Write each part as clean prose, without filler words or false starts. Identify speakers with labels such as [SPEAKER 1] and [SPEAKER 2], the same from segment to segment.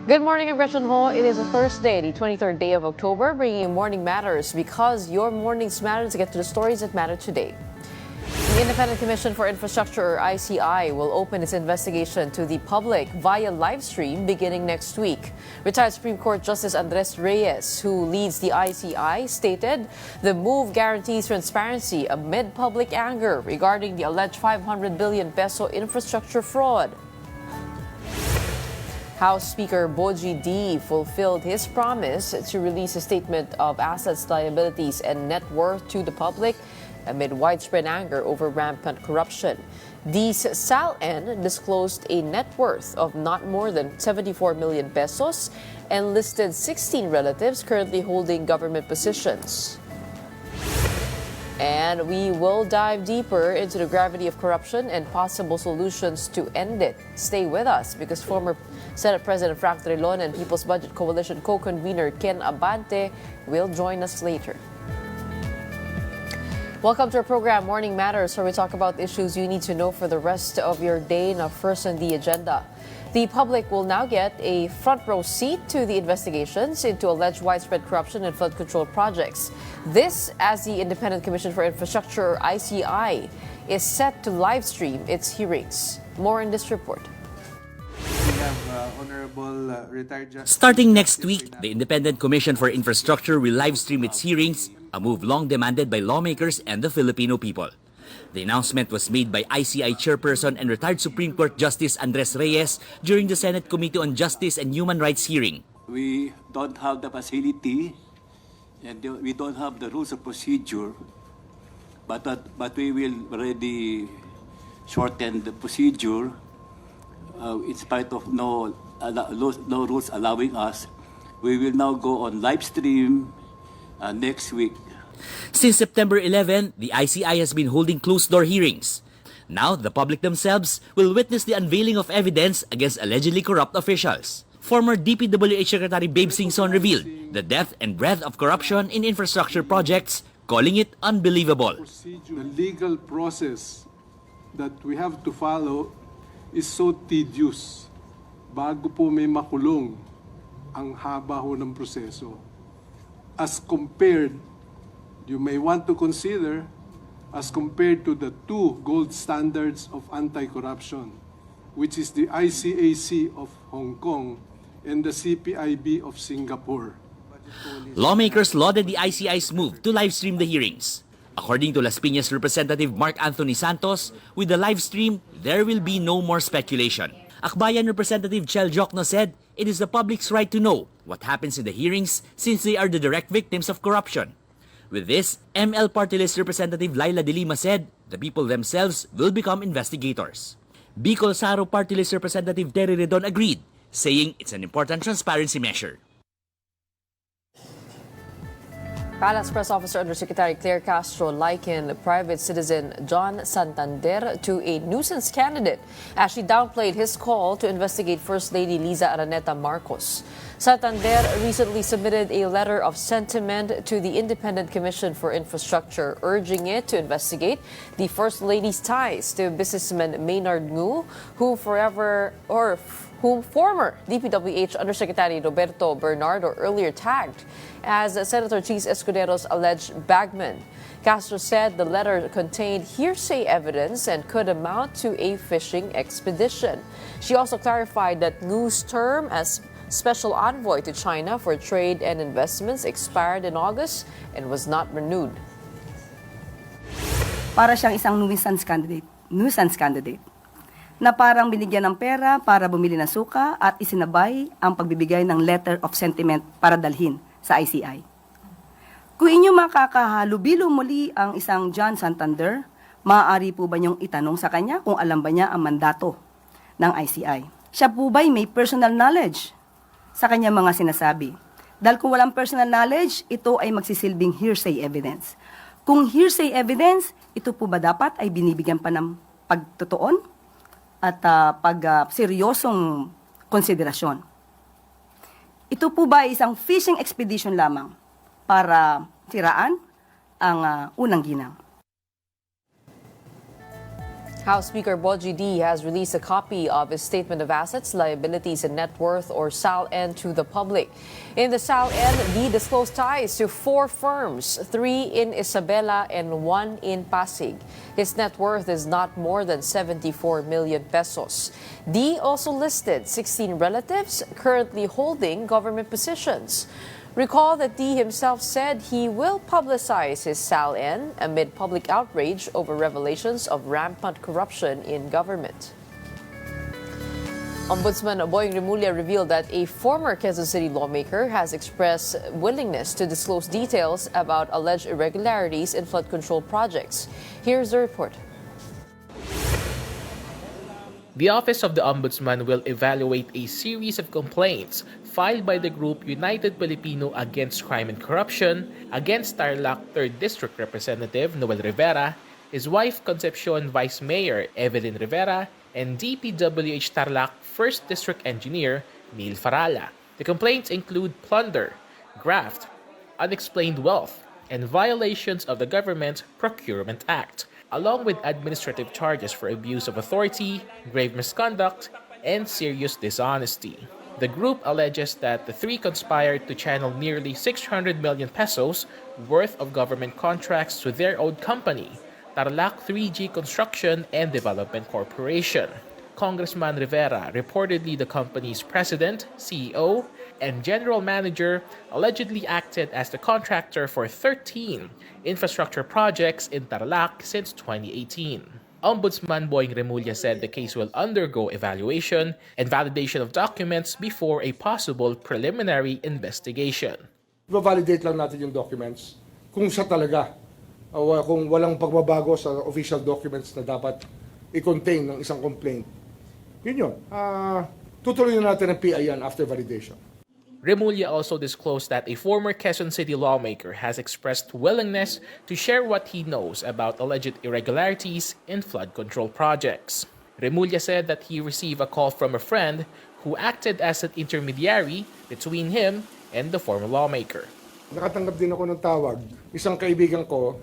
[SPEAKER 1] Good morning, I'm Gretchen Ho. It is a Thursday, the 23rd day of October, bringing you Morning Matters because your mornings matter to get to the stories that matter today. The Independent Commission for Infrastructure, or ICI, will open its investigation to the public via live stream beginning next week. Retired Supreme Court Justice Andres Reyes, who leads the ICI, stated the move guarantees transparency amid public anger regarding the alleged 500 billion peso infrastructure fraud. House Speaker Boji D fulfilled his promise to release a statement of assets, liabilities, and net worth to the public amid widespread anger over rampant corruption. D's SALN disclosed a net worth of not more than 74 million pesos and listed 16 relatives currently holding government positions. And we will dive deeper into the gravity of corruption and possible solutions to end it. Stay with us because former Senate President Frank Trilon and People's Budget Coalition co-convener Ken Abante will join us later. Welcome to our program, Morning Matters, where we talk about issues you need to know for the rest of your day. Now, first on the agenda. The public will now get a front row seat to the investigations into alleged widespread corruption and flood control projects. This, as the Independent Commission for Infrastructure, or ICI, is set to live stream its hearings. More in this report.
[SPEAKER 2] Starting next week, the Independent Commission for Infrastructure will live stream its hearings, a move long demanded by lawmakers and the Filipino people. The announcement was made by ICI Chairperson and retired Supreme Court Justice Andres Reyes during the Senate Committee on Justice and Human Rights hearing.
[SPEAKER 3] We don't have the facility and we don't have the rules of procedure, but we will already shorten the procedure in spite of no rules allowing us. We will now go on live stream next week.
[SPEAKER 2] Since September 11, the ICI has been holding closed-door hearings. Now, the public themselves will witness the unveiling of evidence against allegedly corrupt officials. Former DPWH Secretary Babe Singson revealed the depth and breadth of corruption in infrastructure projects, calling it unbelievable.
[SPEAKER 4] The legal process that we have to follow is so tedious. Bago po may makulong, ang haba ho ng proseso. As compared, you may want to consider, as compared to the two gold standards of anti-corruption, which is the ICAC of Hong Kong and the CPIB of Singapore.
[SPEAKER 2] Lawmakers lauded the ICI's move to live stream the hearings. According to Las Piñas Representative Mark Anthony Santos, with the live stream, there will be no more speculation. Akbayan Representative Chel Jokno said it is the public's right to know what happens in the hearings since they are the direct victims of corruption. With this, ML Party List Representative Laila De Lima said the people themselves will become investigators. Bicol Saro Party List Representative Terry Redon agreed, saying it's an important transparency measure.
[SPEAKER 1] Palace Press Officer Undersecretary Claire Castro likened private citizen John Santander to a nuisance candidate as she downplayed his call to investigate First Lady Liza Araneta Marcos. Santander recently submitted a letter of sentiment to the Independent Commission for Infrastructure, urging it to investigate the First Lady's ties to businessman Maynard Ngu, whom former DPWH Undersecretary Roberto Bernardo earlier tagged as Senator Cheese Escudero's alleged bagman. Castro said the letter contained hearsay evidence and could amount to a fishing expedition. She also clarified that Ngu's term as Special Envoy to China for Trade and Investments expired in August and was not renewed.
[SPEAKER 5] Para siyang isang nuisance candidate na parang binigyan ng pera para bumili ng suka at isinabay ang pagbibigay ng letter of sentiment para dalhin sa ICI. Kung inyo makakahalubilo muli ang isang John Santander, maaari po ba niyong itanong sa kanya kung alam ba niya ang mandato ng ICI? Siya po ba'y may personal knowledge sa kanyang mga sinasabi? Dahil kung walang personal knowledge, ito ay magsisilbing hearsay evidence. Kung hearsay evidence, ito po ba dapat ay binibigyan pa ng pagtutuon at seryosong konsiderasyon? Ito po ba ay isang fishing expedition lamang para siraan ang unang ginang?
[SPEAKER 1] House Speaker Boji D has released a copy of his Statement of Assets, Liabilities, and Net Worth, or SALN, to the public. In the SALN, D disclosed ties to 4 firms, 3 in Isabela and 1 in Pasig. His net worth is not more than 74 million pesos. D also listed 16 relatives currently holding government positions. Recall that D himself said he will publicize his SALN amid public outrage over revelations of rampant corruption in government. Ombudsman Boying Remulla revealed that a former Quezon City lawmaker has expressed willingness to disclose details about alleged irregularities in flood control projects. Here's the report.
[SPEAKER 6] The Office of the Ombudsman will evaluate a series of complaints filed by the group United Filipino Against Crime and Corruption against Tarlac 3rd District Representative Noel Rivera, his wife Concepcion Vice Mayor Evelyn Rivera, and DPWH Tarlac 1st District Engineer Neil Farala. The complaints include plunder, graft, unexplained wealth, and violations of the Government Procurement Act, along with administrative charges for abuse of authority, grave misconduct, and serious dishonesty. The group alleges that the 3 conspired to channel nearly 600 million pesos worth of government contracts to their own company, Tarlac 3G Construction and Development Corporation. Congressman Rivera, reportedly the company's president, CEO, and general manager, allegedly acted as the contractor for 13 infrastructure projects in Tarlac since 2018. Ombudsman Boying Remulla said the case will undergo evaluation and validation of documents before a possible preliminary investigation.
[SPEAKER 7] Validate lang natin yung documents kung siya talaga, kung walang pagbabago sa official documents na dapat i-contain ng isang complaint. Yun. Tutuloy natin ang PIN after validation.
[SPEAKER 6] Remulla also disclosed that a former Quezon City lawmaker has expressed willingness to share what he knows about alleged irregularities in flood control projects. Remulla said that he received a call from a friend who acted as an intermediary between him and the former lawmaker.
[SPEAKER 7] Nakatanggap din ako ng tawag. Isang kaibigan ko,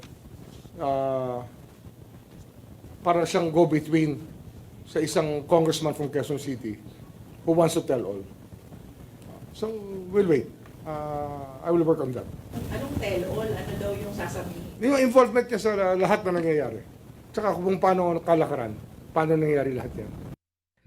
[SPEAKER 7] para siyang go-between sa isang congressman from Quezon City who wants to tell all. So, we'll wait. I will work on that.
[SPEAKER 8] Anong tell-all? Ano daw yung sasabihin?
[SPEAKER 7] Yung involvement niya sa lahat na nangyayari. Tsaka kung paano kalakaran, paano nangyayari lahat yan.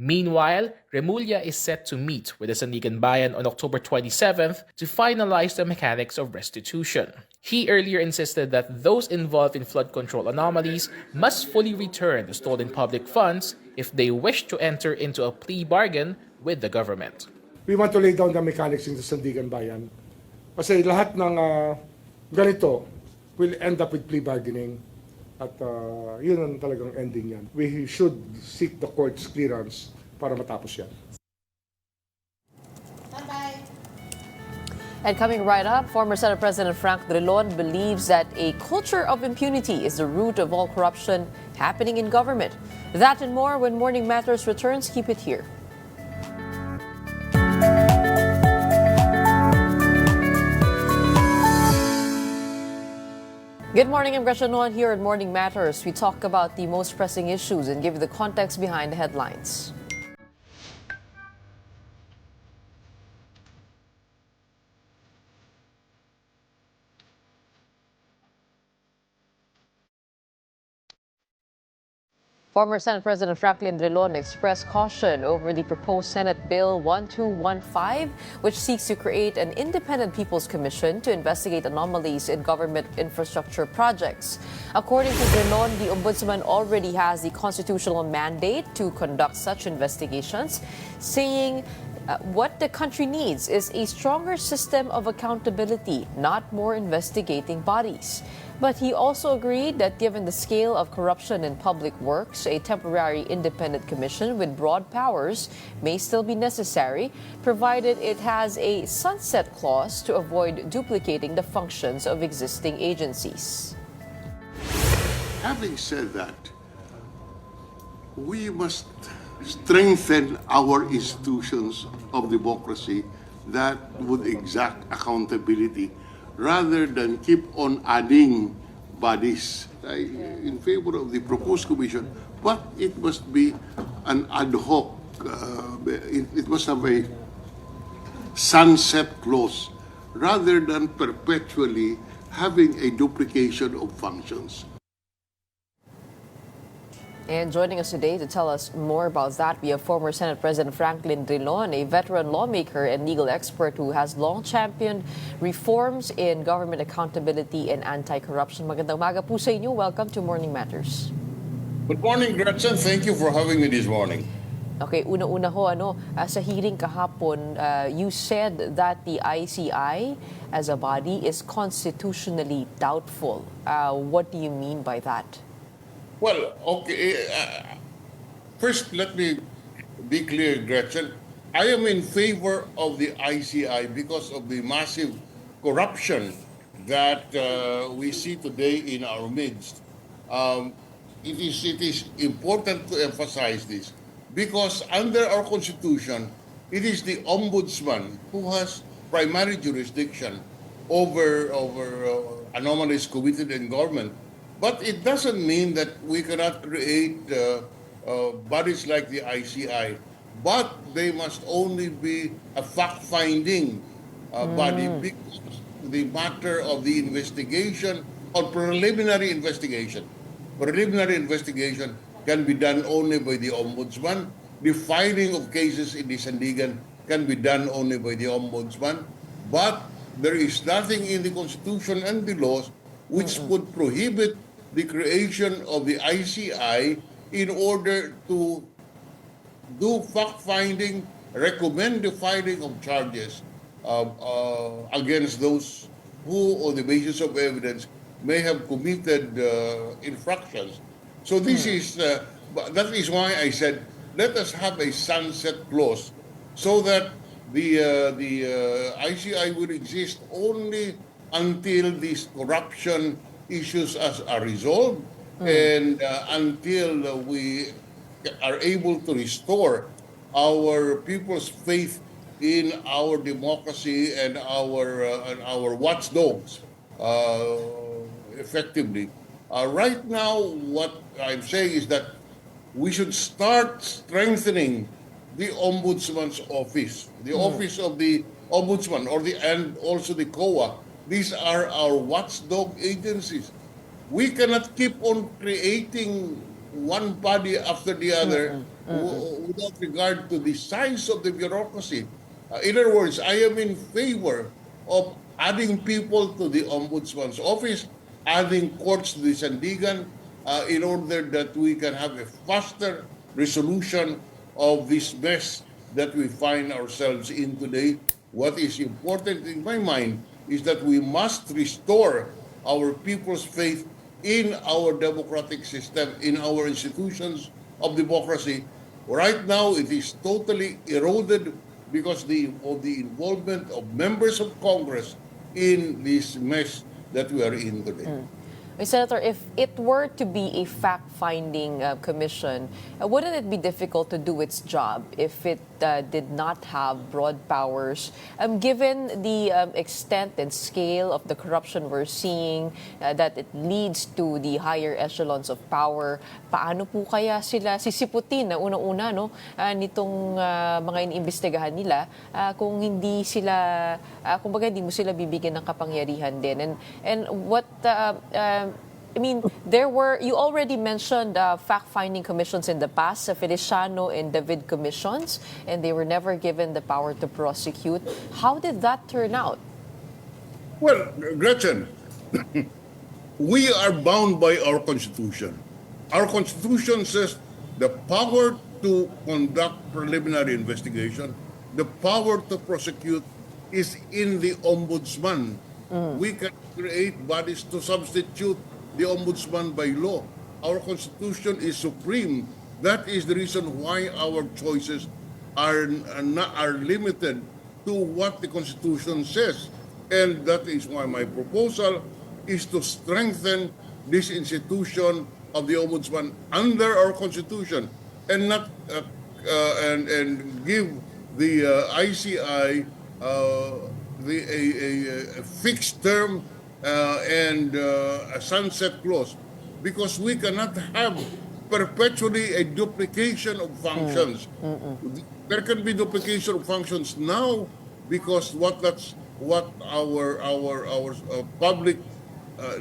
[SPEAKER 6] Meanwhile, Remulla is set to meet with the Sandigan Bayan on October 27th to finalize the mechanics of restitution. He earlier insisted that those involved in flood control anomalies must fully return the stolen public funds if they wish to enter into a plea bargain with the government.
[SPEAKER 7] We want to lay down the mechanics in the Sandigan Bayan. Kasi lahat ng ganito will end up with plea bargaining. At yun ang talagang ending yan. We should seek the court's clearance para matapos yan.
[SPEAKER 8] Bye-bye.
[SPEAKER 1] And coming right up, former Senate President Frank Drilon believes that a culture of impunity is the root of all corruption happening in government. That and more when Morning Matters returns. Keep it here. Good morning, I'm Gretchen Ho, here at Morning Matters. We talk about the most pressing issues and give you the context behind the headlines. Former Senate President Franklin Drilon expressed caution over the proposed Senate Bill 1215, which seeks to create an independent People's Commission to investigate anomalies in government infrastructure projects. According to Drilon, the Ombudsman already has the constitutional mandate to conduct such investigations, saying what the country needs is a stronger system of accountability, not more investigating bodies. But he also agreed that given the scale of corruption in public works, a temporary independent commission with broad powers may still be necessary, provided it has a sunset clause to avoid duplicating the functions of existing agencies.
[SPEAKER 9] Having said that, we must strengthen our institutions of democracy that would exact accountability rather than keep on adding bodies. In favor of the proposed commission, but it must be an ad hoc. It must have a sunset clause rather than perpetually having a duplication of functions.
[SPEAKER 1] And joining us today to tell us more about that, we have former Senate President Franklin Drilon, a veteran lawmaker and legal expert who has long championed reforms in government accountability and anti-corruption. Magandang umaga po sa inyo. Welcome to Morning Matters.
[SPEAKER 10] Good morning, Gretchen. Thank you for having me this morning.
[SPEAKER 1] Okay, una-una ho, sa hearing kahapon, you said that the ICI as a body is constitutionally doubtful. What do you mean by that?
[SPEAKER 10] Well, okay. First, let me be clear, Gretchen. I am in favor of the ICI because of the massive corruption that we see today in our midst. It is important to emphasize this because under our Constitution, it is the Ombudsman who has primary jurisdiction over anomalies committed in government. But it doesn't mean that we cannot create bodies like the ICI, but they must only be a fact-finding body because the matter of the investigation or preliminary investigation can be done only by the Ombudsman. The filing of cases in the Sandigan can be done only by the Ombudsman. But there is nothing in the Constitution and the laws which would prohibit the creation of the ICI in order to do fact-finding, recommend the filing of charges against those who, on the basis of evidence, may have committed infractions. So this is that is why I said let us have a sunset clause so that the ICI will exist only until these corruption issues are resolved and until we are able to restore our people's faith in our democracy and our watchdogs effectively. Right now, what I'm saying is that we should start strengthening the Ombudsman's office, the office of the Ombudsman and also the COA. These are our watchdog agencies. We cannot keep on creating one body after the other without regard to the size of the bureaucracy. In other words, I am in favor of adding people to the Ombudsman's office, adding courts to the Sandigan, in order that we can have a faster resolution of this mess that we find ourselves in today. What is important in my mind is that we must restore our people's faith in our democratic system, in our institutions of democracy. Right now, it is totally eroded because of the involvement of members of Congress in this mess that we are in today.
[SPEAKER 1] Senator, if it were to be a fact-finding commission, wouldn't it be difficult to do its job if it did not have broad powers? Given the extent and scale of the corruption we're seeing, that it leads to the higher echelons of power, paano po kaya sila sisiputin na unang-una nitong mga iniimbestigahan nila kung hindi sila, kumbaga hindi mo sila bibigyan ng kapangyarihan din? And what I mean, you already mentioned fact-finding commissions in the past, the Feliciano and David commissions, and they were never given the power to prosecute. How did that turn out?
[SPEAKER 10] Well, Gretchen, we are bound by our Constitution. Our Constitution says the power to conduct preliminary investigation, the power to prosecute is in the Ombudsman. We can create bodies to substitute the Ombudsman by law. Our Constitution is supreme. That is the reason why our choices are limited to what the Constitution says. And that is why my proposal is to strengthen this institution of the Ombudsman under our Constitution and not and give the ICI a fixed term a sunset clause, because we cannot have perpetually a duplication of functions. There can be duplication of functions now because what our public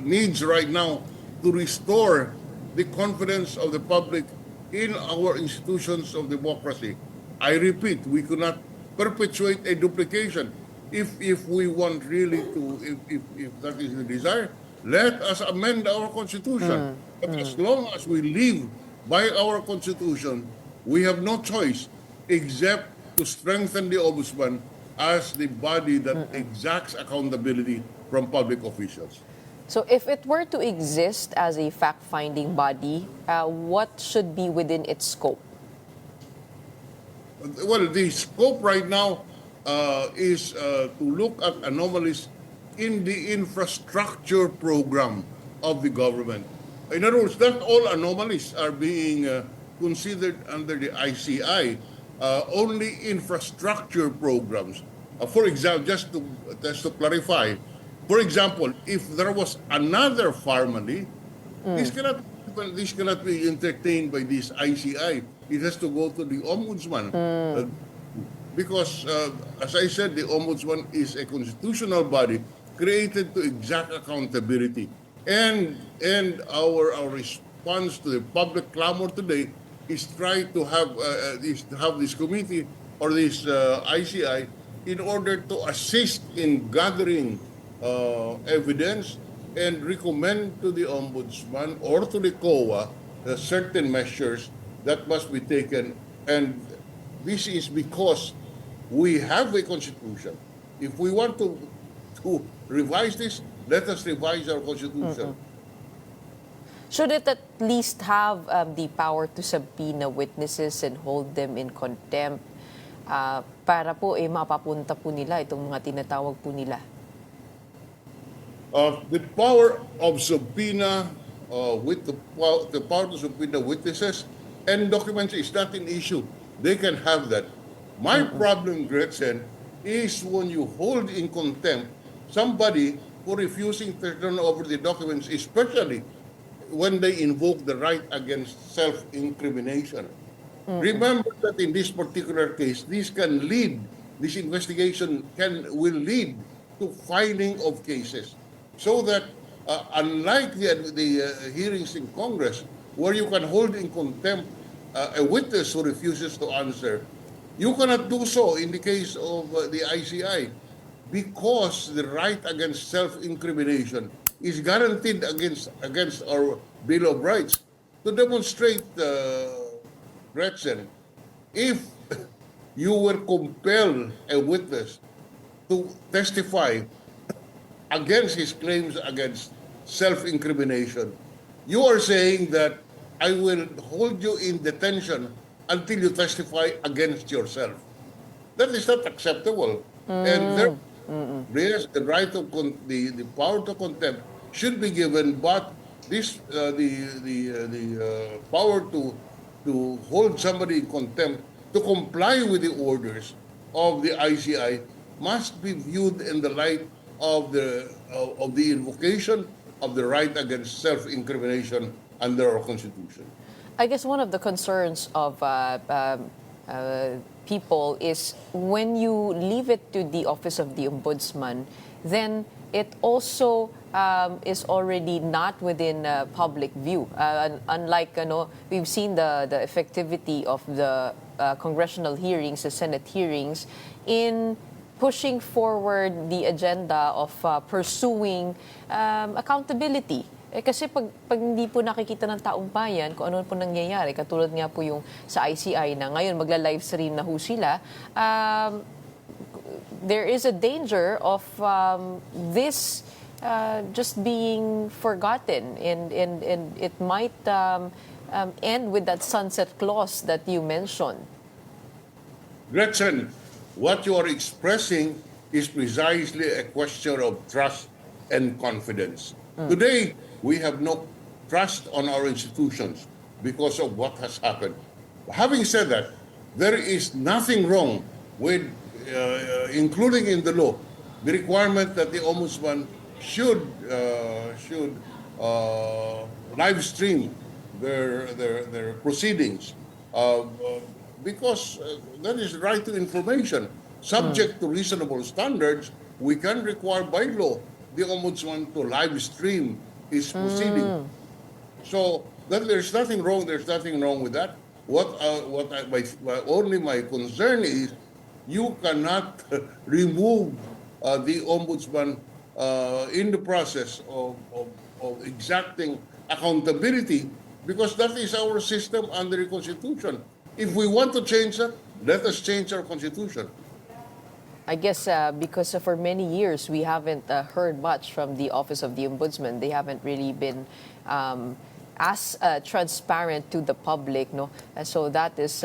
[SPEAKER 10] needs right now to restore the confidence of the public in our institutions of democracy. I repeat, we could not perpetuate a duplication. If we want really to, if that is the desire, let us amend our constitution. But as long as we live by our constitution, we have no choice except to strengthen the ombudsman as the body that exacts accountability from public officials.
[SPEAKER 1] So if it were to exist as a fact-finding body, what should be within its scope?
[SPEAKER 10] Well, the scope right now is to look at anomalies in the infrastructure program of the government. In other words, not all anomalies are being considered under the ICI. Only infrastructure programs. For example, just to clarify, for example, if there was another pharmacy, this cannot be entertained by this ICI. It has to go to the ombudsman. Because, as I said, the ombudsman is a constitutional body created to exact accountability. And our response to the public clamor today is try to have this committee or this ICI in order to assist in gathering evidence and recommend to the ombudsman or to the COA certain measures that must be taken. And this is because we have a constitution. If we want to revise this, let us revise our constitution.
[SPEAKER 1] Should it at least have the power to subpoena witnesses and hold them in contempt para po mapapunta po nila itong mga tinatawag po nila?
[SPEAKER 10] The power of subpoena, with the power to subpoena witnesses and documents is not an issue. They can have that. My problem, Gretchen, is when you hold in contempt somebody for refusing to turn over the documents, especially when they invoke the right against self-incrimination. Remember that in this particular case, this investigation will lead to filing of cases. So that unlike the hearings in Congress, where you can hold in contempt a witness who refuses to answer, you cannot do so in the case of the ICI, because the right against self-incrimination is guaranteed against our Bill of Rights. To demonstrate, Gretchen, if you will compel a witness to testify against his claims against self-incrimination, you are saying that I will hold you in detention until you testify against yourself. That is not acceptable. And there, yes, the right of the power to contempt should be given, but this the power to hold somebody in contempt to comply with the orders of the ICI must be viewed in the light of the invocation of the right against self-incrimination under our Constitution.
[SPEAKER 1] I guess one of the concerns of people is when you leave it to the Office of the Ombudsman, then it also is already not within public view. Unlike, we've seen the effectivity of the congressional hearings, the Senate hearings, in pushing forward the agenda of pursuing accountability. Kasi pag hindi po nakikita ng taong bayan kung ano po nangyayari, katulad nga po yung sa ICI na ngayon magla-live stream na ho sila, there is a danger of this just being forgotten, and it might end with that sunset clause that you mentioned.
[SPEAKER 10] Gretchen, what you are expressing is precisely a question of trust and confidence. Today, we have no trust on our institutions because of what has happened. Having said that, there is nothing wrong with, including in the law, the requirement that the Ombudsman should live stream their proceedings because that is right to information. Subject to reasonable standards, we can require by law the ombudsman to live stream his proceedings. So that there's nothing wrong. There's nothing wrong with that. Only my concern is you cannot remove the ombudsman in the process of exacting accountability because that is our system under the Constitution. If we want to change that, let us change our Constitution.
[SPEAKER 1] I guess because for many years we haven't heard much from the Office of the Ombudsman. They haven't really been as transparent to the public, no. So that is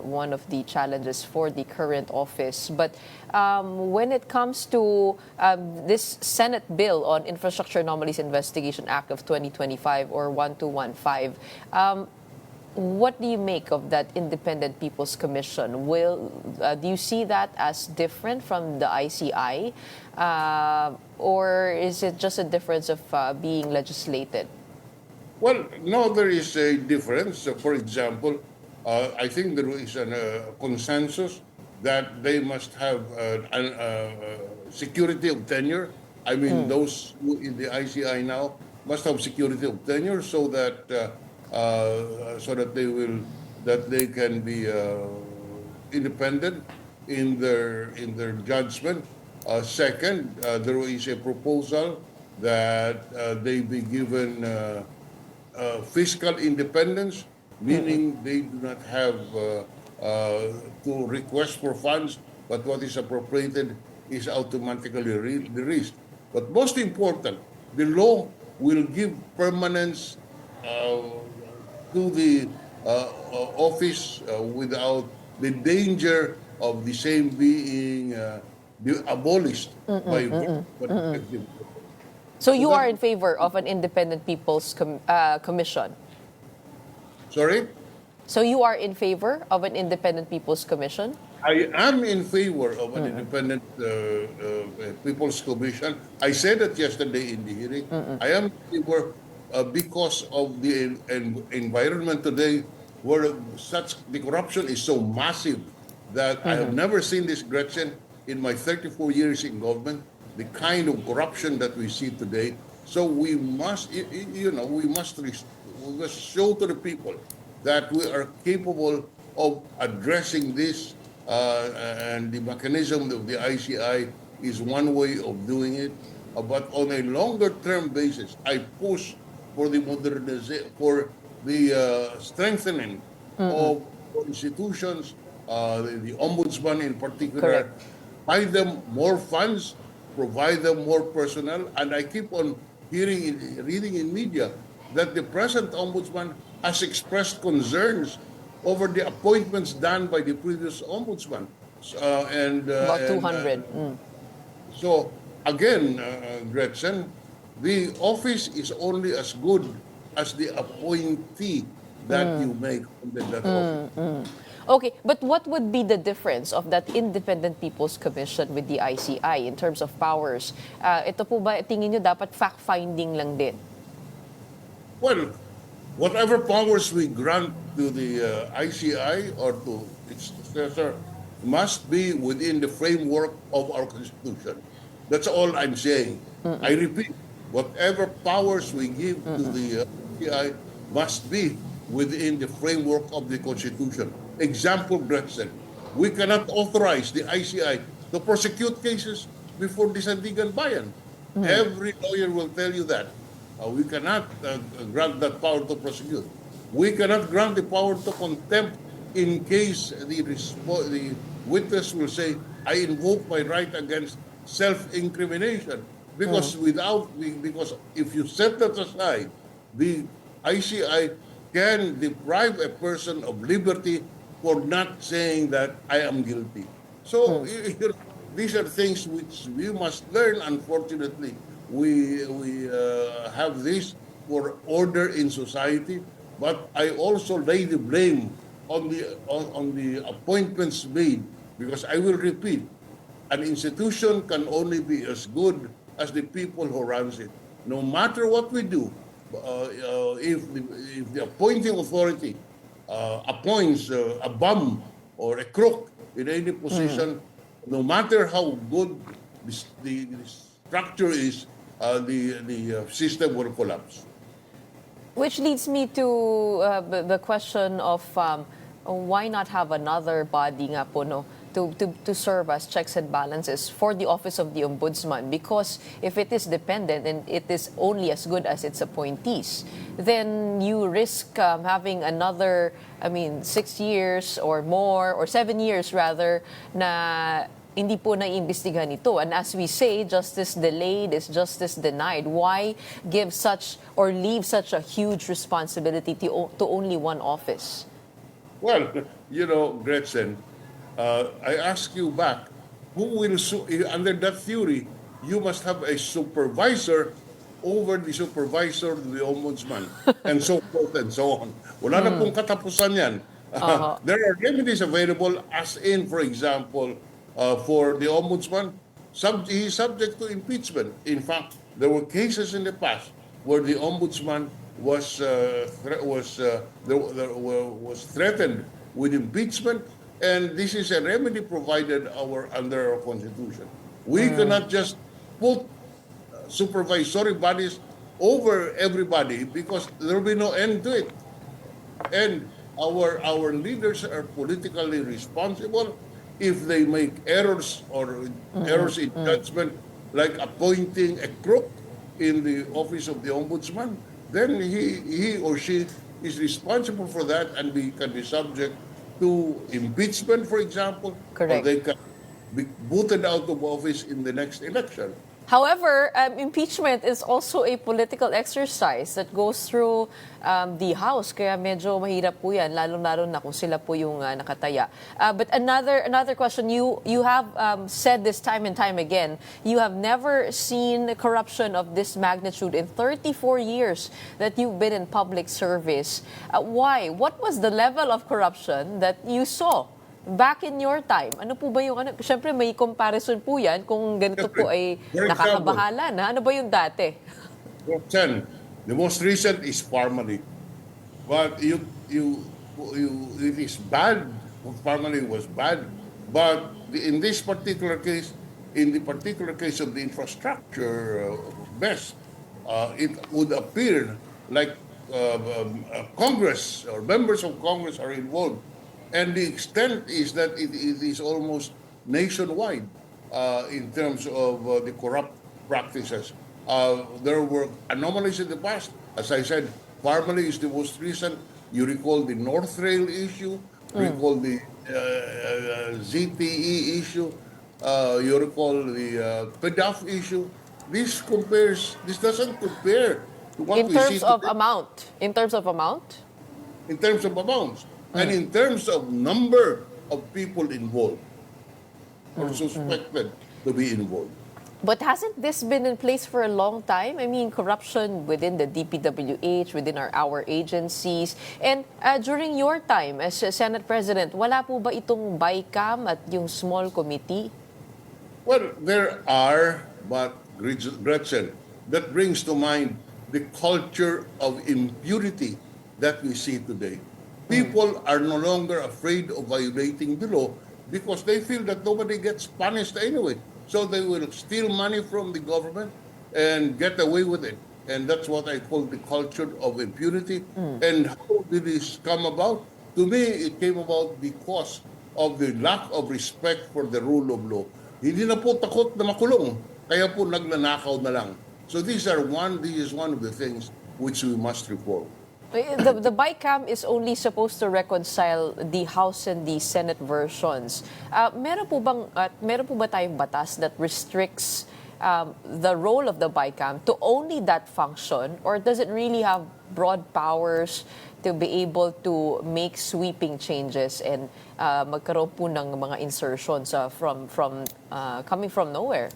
[SPEAKER 1] one of the challenges for the current office. But when it comes to this Senate bill on Infrastructure Anomalies Investigation Act of 2025 or 1215. What do you make of that Independent People's Commission? Do you see that as different from the ICI, or is it just a difference of being legislated?
[SPEAKER 10] Well, no, there is a difference. For example, I think there is a consensus that they must have security of tenure. I mean, those who in the ICI now must have security of tenure so that they can be independent in their judgment. Second, there is a proposal that they be given fiscal independence, meaning they do not have to request for funds, but what is appropriated is automatically released. But most important, the law will give permanence to the office without the danger of the same being abolished by
[SPEAKER 1] So you are in favor of an Independent People's Commission?
[SPEAKER 10] Sorry?
[SPEAKER 1] So you are in favor of an Independent People's Commission?
[SPEAKER 10] I am in favor of an independent People's Commission. I said that yesterday in the hearing. I am in favor because of the environment today where the corruption is so massive that I have never seen this, Gretchen, in my 34 years in government, the kind of corruption that we see today. So we must, we must show to the people that we are capable of addressing this, and the mechanism of the ICI is one way of doing it. But on a longer-term basis, I push for the modernization, for the strengthening of institutions, the ombudsman in particular.
[SPEAKER 1] Correct.
[SPEAKER 10] Provide them more funds, provide them more personnel, and I keep on reading in media that the present ombudsman has expressed concerns over the appointments done by the previous ombudsman.
[SPEAKER 1] About 200.
[SPEAKER 10] So again, Gretchen, the office is only as good as the appointee that you make under that office.
[SPEAKER 1] Okay, but what would be the difference of that Independent People's Commission with the ICI in terms of powers? Ito po ba, tingin nyo dapat fact-finding lang din?
[SPEAKER 10] Well, whatever powers we grant to the ICI or to its successor must be within the framework of our Constitution. That's all I'm saying. I repeat, whatever powers we give to the ICI must be within the framework of the Constitution. Example, Gretchen, we cannot authorize the ICI to prosecute cases before the Sandigan Bayan. Every lawyer will tell you that. We cannot grant that power to prosecute. We cannot grant the power to contempt in case the witness will say, I invoke my right against self-incrimination. Because because if you set that aside, the ICI can deprive a person of liberty for not saying that I am guilty. So these are things which we must learn. Unfortunately, we have this for order in society, but I also lay the blame on the appointments made, because I will repeat, an institution can only be as good as the people who runs it. No matter what we do, if the appointing authority appoints a bum or a crook in any position, no matter how good the structure is, the system will collapse.
[SPEAKER 1] Which leads me to the question of why not have another body nga po, no, to serve as checks and balances for the office of the ombudsman, because if it is dependent and it is only as good as its appointees, then you risk having another, 6 years or more, or 7 years rather, na hindi po naiimbestigahan ito. And as we say, justice delayed is justice denied. Why give such or leave such a huge responsibility to only one office?
[SPEAKER 10] Well, Gretchen, I ask you back, who will, under that theory, you must have a supervisor over the supervisor of the ombudsman, and so forth and so on. Wala na pong katapusan yan. There are remedies available, as in, for example, for the ombudsman, he is subject to impeachment. In fact, there were cases in the past where the ombudsman was threatened with impeachment, and this is a remedy provided under our constitution. We cannot just put supervisory bodies over everybody, because there will be no end to it. And our leaders are politically responsible if they make errors or errors in judgment, like appointing a crook in the office of the ombudsman. Then he or she is responsible for that, and can be subject to impeachment, for example.
[SPEAKER 1] Correct.
[SPEAKER 10] Or they can be booted out of office in the next election.
[SPEAKER 1] However, impeachment is also a political exercise that goes through the House. Kaya medyo mahirap po yan, lalo-lalo na kung sila po yung nakataya. But another question, you have said this time and time again, you have never seen corruption of this magnitude in 34 years that you've been in public service. Why? What was the level of corruption that you saw back in your time? Ano po ba yung, siyempre may comparison po yan kung ganito po ay nakakabahala na. Ano ba yung dati?
[SPEAKER 10] Gretchen, the most recent is Parmali. But it is bad. Parmali was bad. But in this particular case, in the particular case of the infrastructure best, it would appear like Congress or members of Congress are involved. And the extent is that it is almost nationwide in terms of the corrupt practices. There were anomalies in the past. As I said, Parmali is the most recent. You recall the North Rail issue, recall the ZTE issue, you recall the PDAF issue. This doesn't compare to what we see today.
[SPEAKER 1] In terms of amount?
[SPEAKER 10] In terms of amounts. And in terms of number of people involved or suspected to be involved.
[SPEAKER 1] But hasn't this been in place for a long time? I mean, corruption within the DPWH, within our agencies. And during your time as Senate President, wala po ba itong BICAM at yung small committee?
[SPEAKER 10] Well, there are, but Gretchen, that brings to mind the culture of impunity that we see today. People are no longer afraid of violating the law because they feel that nobody gets punished anyway. So they will steal money from the government and get away with it. And that's what I call the culture of impunity. And how did this come about? To me, it came about because of the lack of respect for the rule of law. Hindi na po takot na makulong, kaya po nagnanakaw na lang. So this is one of the things which we must reform.
[SPEAKER 1] The BICAM is only supposed to reconcile the House and the Senate versions. Meron po ba tayong batas that restricts the role of the BICAM to only that function, or does it really have broad powers to be able to make sweeping changes and magkaroon po ng mga insertions coming from nowhere?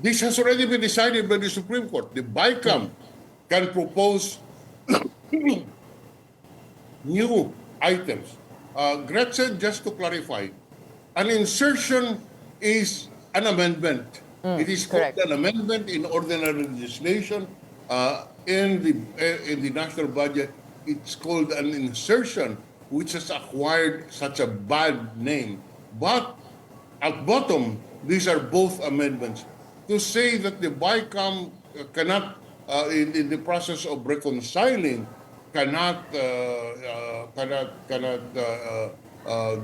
[SPEAKER 10] This has already been decided by the Supreme Court. The BICAM can propose new items. Gretchen, just to clarify, an insertion is an amendment. It is called
[SPEAKER 1] correct.
[SPEAKER 10] an amendment in ordinary legislation. In the national budget, it's called an insertion, which has acquired such a bad name. But at bottom, these are both amendments. To say that the BICAM cannot, in the process of reconciling, cannot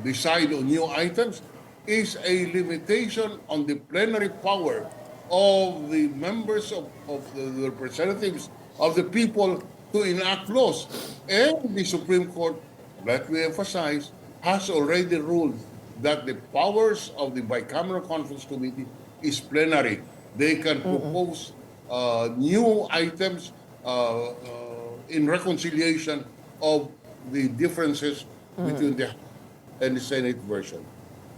[SPEAKER 10] decide on new items is a limitation on the plenary power of the members of the representatives of the people to enact laws. And the Supreme Court, let me emphasize, has already ruled that the powers of the bicameral conference committee is plenary. They can propose new items in reconciliation of the differences between the House and the Senate version.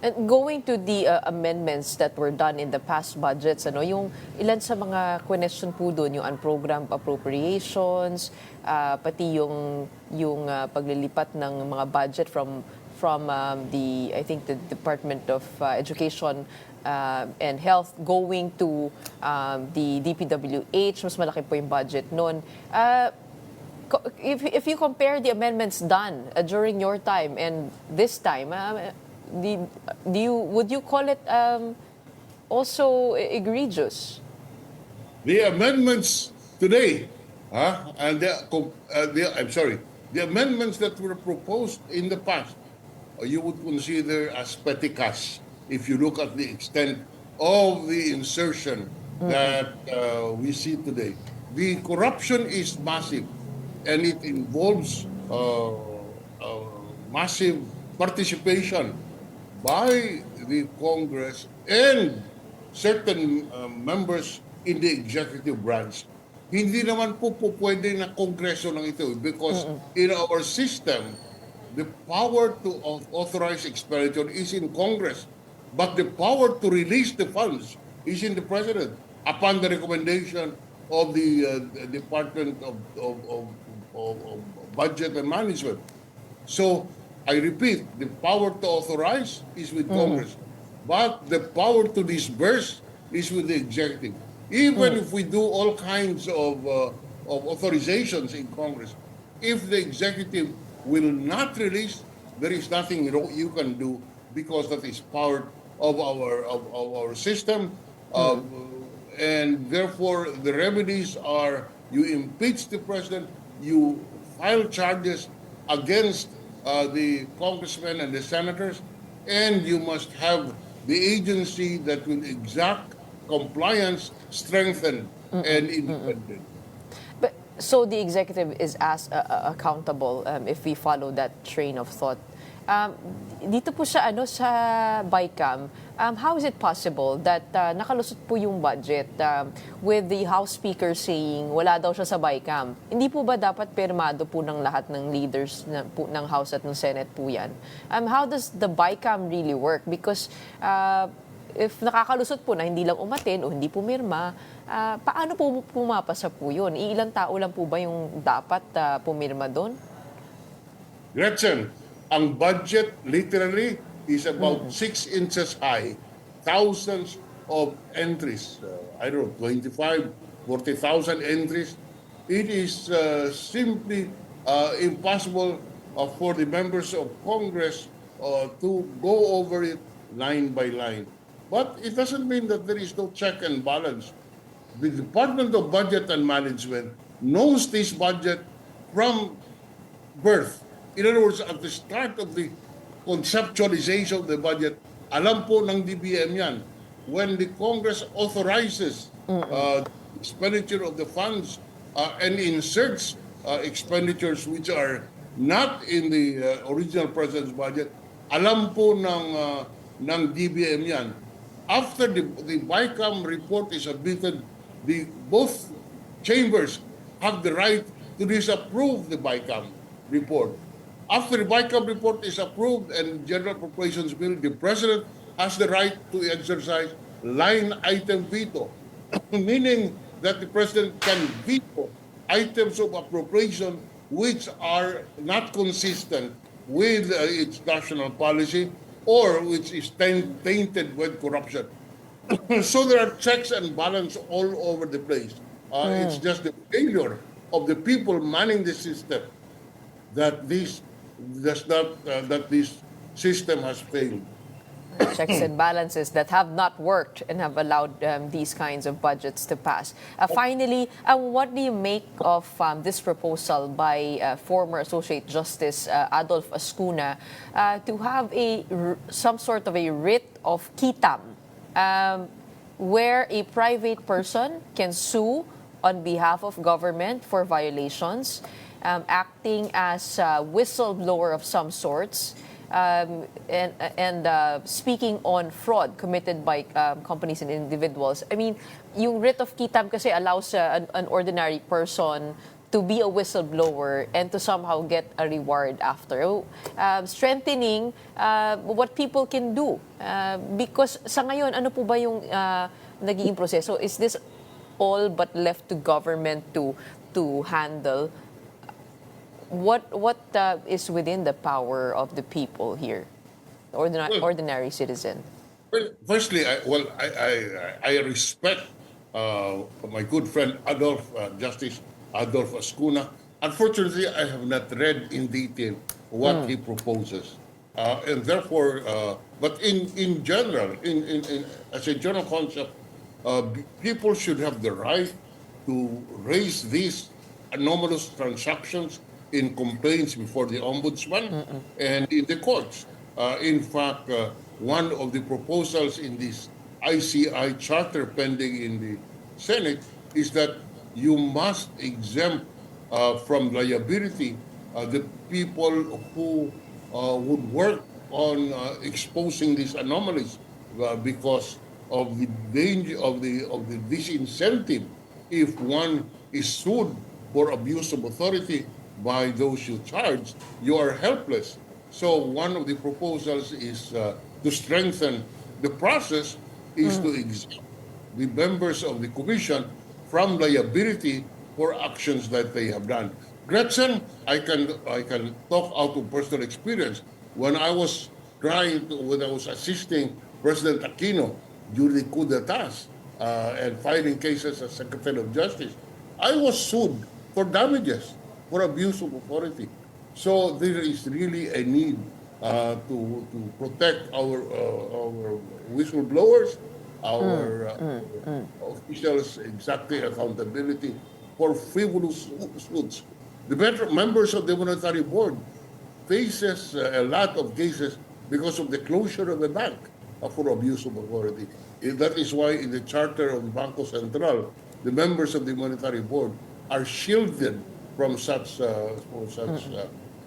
[SPEAKER 1] And going to the amendments that were done in the past budgets, yung ilan sa mga question po doon, yung unprogrammed appropriations, pati yung paglilipat ng mga budget from the, I think, the Department of Education and Health going to the DPWH, mas malaki po yung budget noon. If you compare the amendments done during your time and this time, would you call it also egregious?
[SPEAKER 10] The amendments today, and the amendments that were proposed in the past, you would consider as petty cash if you look at the extent of the insertion that we see today. The corruption is massive, and it involves massive participation by the Congress and certain members in the executive branch. Hindi naman po pwede na Kongreso lang ito because in our system, the power to authorize expenditure is in Congress, but the power to release the funds is in the President upon the recommendation of the Department of Budget and Management. So, I repeat, the power to authorize is with Congress, but the power to disburse is with the executive. Even if we do all kinds of authorizations in Congress, if the executive will not release, there is nothing you can do because that is part of our system, and therefore the remedies are: you impeach the president, you file charges against the congressmen and the senators, and you must have the agency that will exact compliance strengthened and independent.
[SPEAKER 1] But so the executive is accountable if we follow that train of thought. Dito po sa sa BICAM, how is it possible that nakalusot po yung budget with the House Speaker saying wala daw siya sa BICAM? Hindi po ba dapat pirmado po ng lahat ng leaders ng House at ng Senate po yan? How does the BICAM really work? Because if nakakalusot po na hindi lang umatin o hindi pumirma, paano po pumapasa po yun? Ilang tao lang po ba yung dapat pumirma doon?
[SPEAKER 10] Gretchen, ang budget literally is about 6 inches high, thousands of entries. I don't know, 40,000 entries. It is simply impossible for the members of Congress to go over it line by line. But it doesn't mean that there is no check and balance. The Department of Budget and Management knows this budget from birth. In other words, at the start of the conceptualization of the budget, alam po ng DBM yan. When the Congress authorizes expenditure of the funds and inserts expenditures which are not in the original President's budget, alam po ng DBM yan. After the BICAM report is submitted, both chambers have the right to disapprove the BICAM report. After the BICAM report is approved and General Appropriations Bill, the President has the right to exercise line item veto, meaning that the President can veto items of appropriation which are not consistent with its national policy or which is tainted with corruption. So there are checks and balance all over the place. It's just the failure of the people manning the system that this system has failed.
[SPEAKER 1] Checks and balances that have not worked and have allowed these kinds of budgets to pass. Finally, what do you make of this proposal by former Associate Justice Adolf Ascuna to have some sort of a writ of quitam, where a private person can sue on behalf of government for violations, acting as a whistleblower of some sorts, and speaking on fraud committed by companies and individuals. I mean, yung writ of quitam kasi allows an ordinary person to be a whistleblower and to somehow get a reward after. Strengthening what people can do. Because sa ngayon, ano po ba yung nagiging proseso? Is this all but left to government to handle? What is within the power of the people here, ordinary citizen?
[SPEAKER 10] Well, firstly, I respect my good friend Justice Adolf Ascuna. Unfortunately, I have not read in detail what he proposes, and therefore, but in general, as a general concept, people should have the right to raise these anomalous transactions in complaints before the ombudsman and in the courts. In fact, one of the proposals in this ICI charter pending in the Senate is that you must exempt from liability the people who would work on exposing these anomalies because of the danger of the disincentive if one is sued for abuse of authority by those you charge, you are helpless. So one of the proposals is to strengthen the process is to exempt the members of the commission from liability for actions that they have done. Gretchen, I can talk out of personal experience. When I was assisting President Aquino during the coup d'etat and filing cases as Secretary of Justice, I was sued for damages for abuse of authority. So there is really a need to protect our whistleblowers, our officials, exactly accountability for frivolous suits. The members of the monetary board faces a lot of cases because of the closure of the bank for abuse of authority. That is why in the charter of Banco Central, the members of the monetary board are shielded from such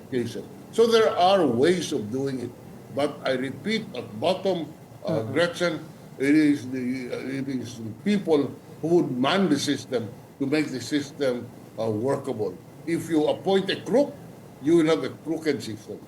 [SPEAKER 10] cases. So there are ways of doing it, but I repeat, at bottom, Gretchen, it is the people who would man the system to make the system workable. If you appoint a crook, you will have a crooked system.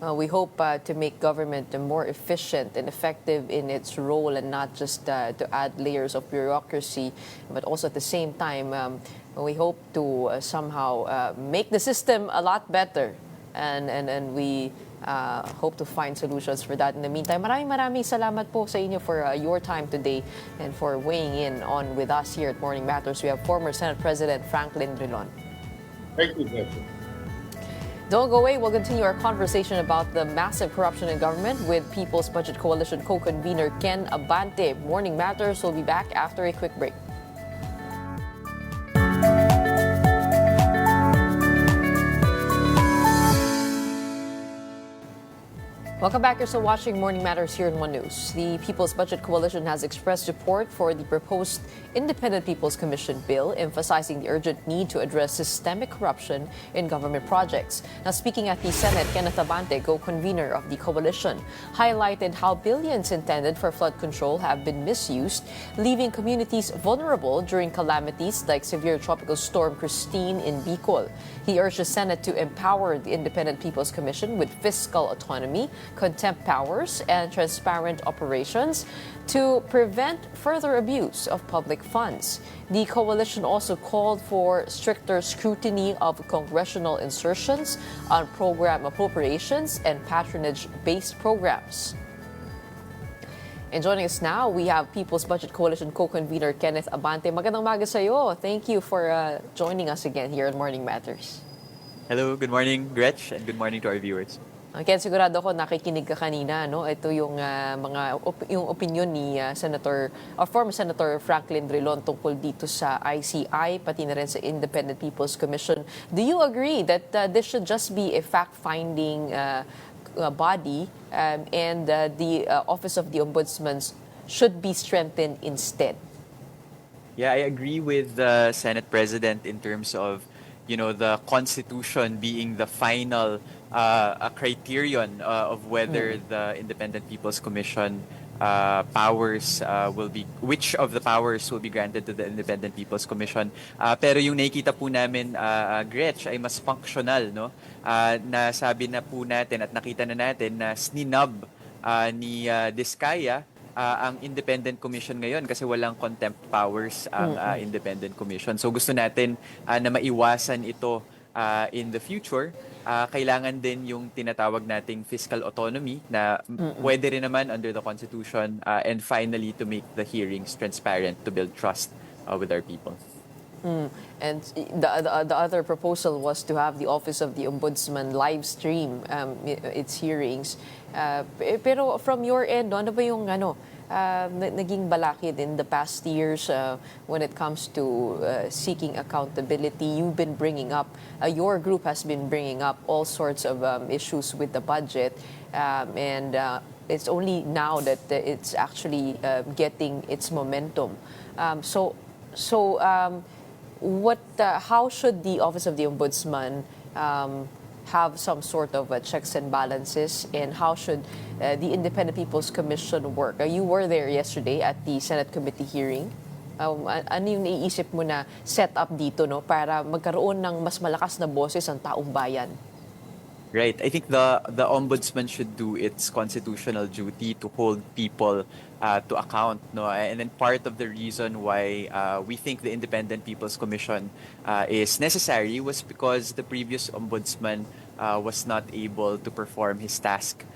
[SPEAKER 1] We hope to make government more efficient and effective in its role and not just to add layers of bureaucracy, but also at the same time, we hope to somehow make the system a lot better. And we hope to find solutions for that. In the meantime, maraming salamat po sa inyo for your time today and for weighing in on with us here at Morning Matters. We have former Senate President Franklin Drilon.
[SPEAKER 10] Thank you, Gretchen.
[SPEAKER 1] Don't go away. We'll continue our conversation about the massive corruption in government with People's Budget Coalition co-convener Ken Abante. Morning Matters will be back after a quick break. Welcome back. You're still watching Morning Matters here in One News. The People's Budget Coalition has expressed support for the proposed Independent People's Commission bill, emphasizing the urgent need to address systemic corruption in government projects. Now, speaking at the Senate, Kenneth Abante, co-convener of the coalition, highlighted how billions intended for flood control have been misused, leaving communities vulnerable during calamities like severe tropical storm Christine in Bicol. He urged the Senate to empower the Independent People's Commission with fiscal autonomy, contempt powers, and transparent operations to prevent further abuse of public funds. The coalition also called for stricter scrutiny of congressional insertions on program appropriations and patronage-based programs. And joining us now, we have People's Budget Coalition co-convener Kenneth Abante. Magandang umaga sa iyo. Thank you for joining us again here on Morning Matters.
[SPEAKER 11] Hello, good morning, Gretch, and good morning to our viewers.
[SPEAKER 1] Ken, sigurado ako nakikinig ka kanina, no? Ito yung yung opinion ni former Senator Franklin Drilon tungkol dito sa ICI, pati na rin sa Independent People's Commission. Do you agree that this should just be a fact-finding body and the Office of the Ombudsman should be strengthened instead?
[SPEAKER 11] Yeah, I agree with the Senate President in terms of, the Constitution being the final a criterion of whether the Independent People's Commission powers which of the powers will be granted to the Independent People's Commission. Pero yung nakikita po namin, Gretch, ay mas functional, no? Nasabi na po natin at nakita na natin na sninub ni Diskaya ang Independent Commission ngayon kasi walang contempt powers ang Independent Commission. So gusto natin na maiwasan ito in the future. Kailangan din yung tinatawag nating fiscal autonomy na pwede rin naman under the Constitution, and finally to make the hearings transparent to build trust with our people.
[SPEAKER 1] And the other proposal was to have the Office of the Ombudsman live stream its hearings. Pero from your end, ano ba yung naging balakid in the past years when it comes to seeking accountability? You've been bringing up, your group has been bringing up all sorts of issues with the budget, and it's only now that it's actually getting its momentum. How should the Office of the Ombudsman have some sort of checks and balances, and how should the Independent People's Commission work? You were there yesterday at the Senate Committee hearing. Ano yung naiisip mo na set up dito, no, para magkaroon ng mas malakas na boses ang taong bayan?
[SPEAKER 11] Right. I think the ombudsman should do its constitutional duty to hold people to account, no. And then part of the reason why we think the Independent People's Commission is necessary was because the previous ombudsman was not able to perform his task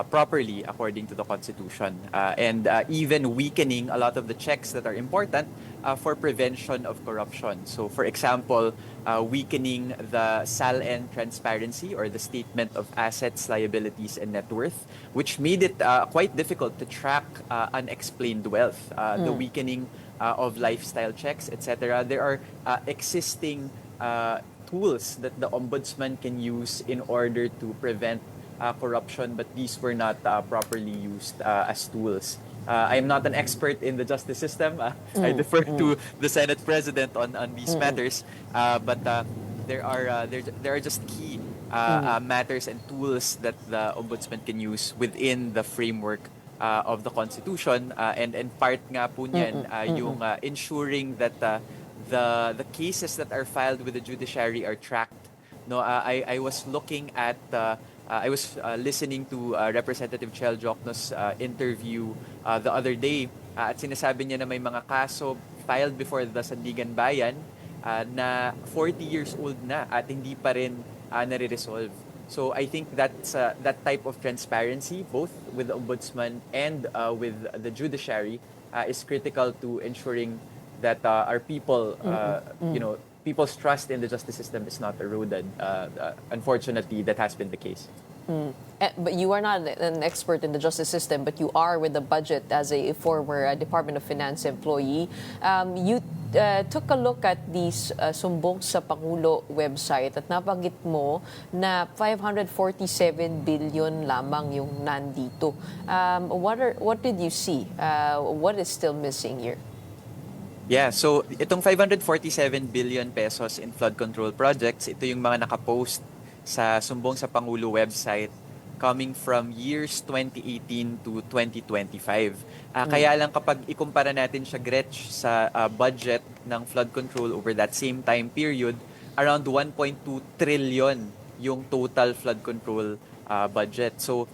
[SPEAKER 11] properly according to the Constitution, and even weakening a lot of the checks that are important for prevention of corruption. So, for example, weakening the SALN transparency, or the Statement of Assets, Liabilities, and Net Worth, which made it quite difficult to track unexplained wealth, the weakening of lifestyle checks, etc. There are existing tools that the ombudsman can use in order to prevent corruption, but these were not properly used as tools. I am not an expert in the justice system. I defer to the Senate President on these matters. But there are just key matters and tools that the Ombudsman can use within the framework of the Constitution. And part nga po niyan yung ensuring that the cases that are filed with the judiciary are tracked. No, I was looking at I was listening to Representative Chel Jokno's interview the other day, at sinasabi niya na may mga kaso filed before the Sandigan Bayan na 40 years old na at hindi pa rin nare-resolve. So I think that's that type of transparency, both with the Ombudsman and with the judiciary, is critical to ensuring that our people, people's trust in the justice system is not eroded. Unfortunately, that has been the case.
[SPEAKER 1] But you are not an expert in the justice system, but you are with the budget as a former Department of Finance employee. You took a look at the Sumbong sa Pangulo website at nabanggit mo na 547 billion lamang yung nandito. What did you see? What is still missing here?
[SPEAKER 11] Yeah, so itong 547 billion pesos in flood control projects, ito yung mga nakapost sa Sumbong sa Pangulo website coming from years 2018 to 2025. Kaya lang kapag ikumpara natin siya, Gretch, sa budget ng flood control over that same time period, around 1.2 trillion yung total flood control budget. So,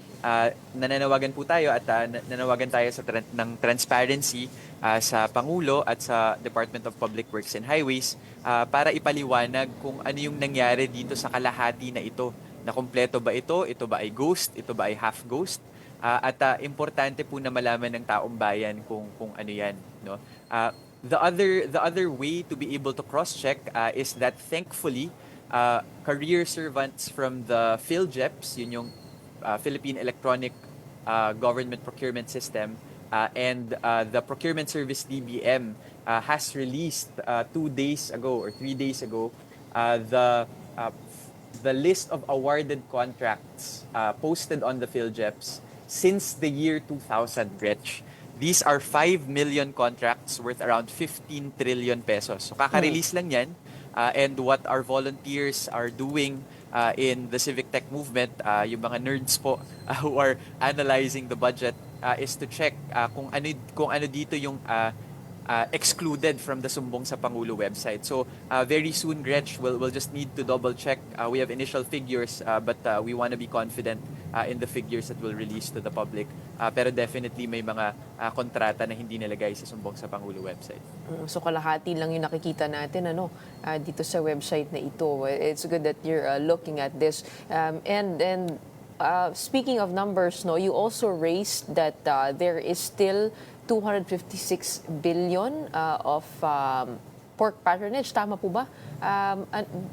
[SPEAKER 11] nananawagan po tayo at nanawagan tayo ng transparency sa Pangulo at sa Department of Public Works and Highways para ipaliwanag kung ano yung nangyari dito sa kalahati na ito. Na kumpleto ba ito? Ito ba ay ghost? Ito ba ay half ghost? Importante po na malaman ng taong bayan kung ano yan, no? The other way to be able to cross-check is that thankfully career servants from the PhilJEPs, yun yung Philippine Electronic Government Procurement System, and the Procurement Service DBM has released 2 days ago or 3 days ago the list of awarded contracts posted on the PhilJEPs since the year 2000, Gretch. These are 5 million contracts worth around 15 trillion pesos. So kaka-release lang yan. And what our volunteers are doing in the civic tech movement, yung mga nerds po who are analyzing the budget, is to check kung ano dito yung excluded from the Sumbong sa Pangulo website. So very soon, Gretch, we'll just need to double check. We have initial figures, but we want to be confident in the figures that we'll release to the public. Pero definitely may mga kontrata na hindi nilagay sa Sumbong sa Pangulo website.
[SPEAKER 1] So kalahati lang yung nakikita natin dito sa website na ito. It's good that you're looking at this. Speaking of numbers, you also raised that there is still 256 billion of pork patronage. Tama po ba?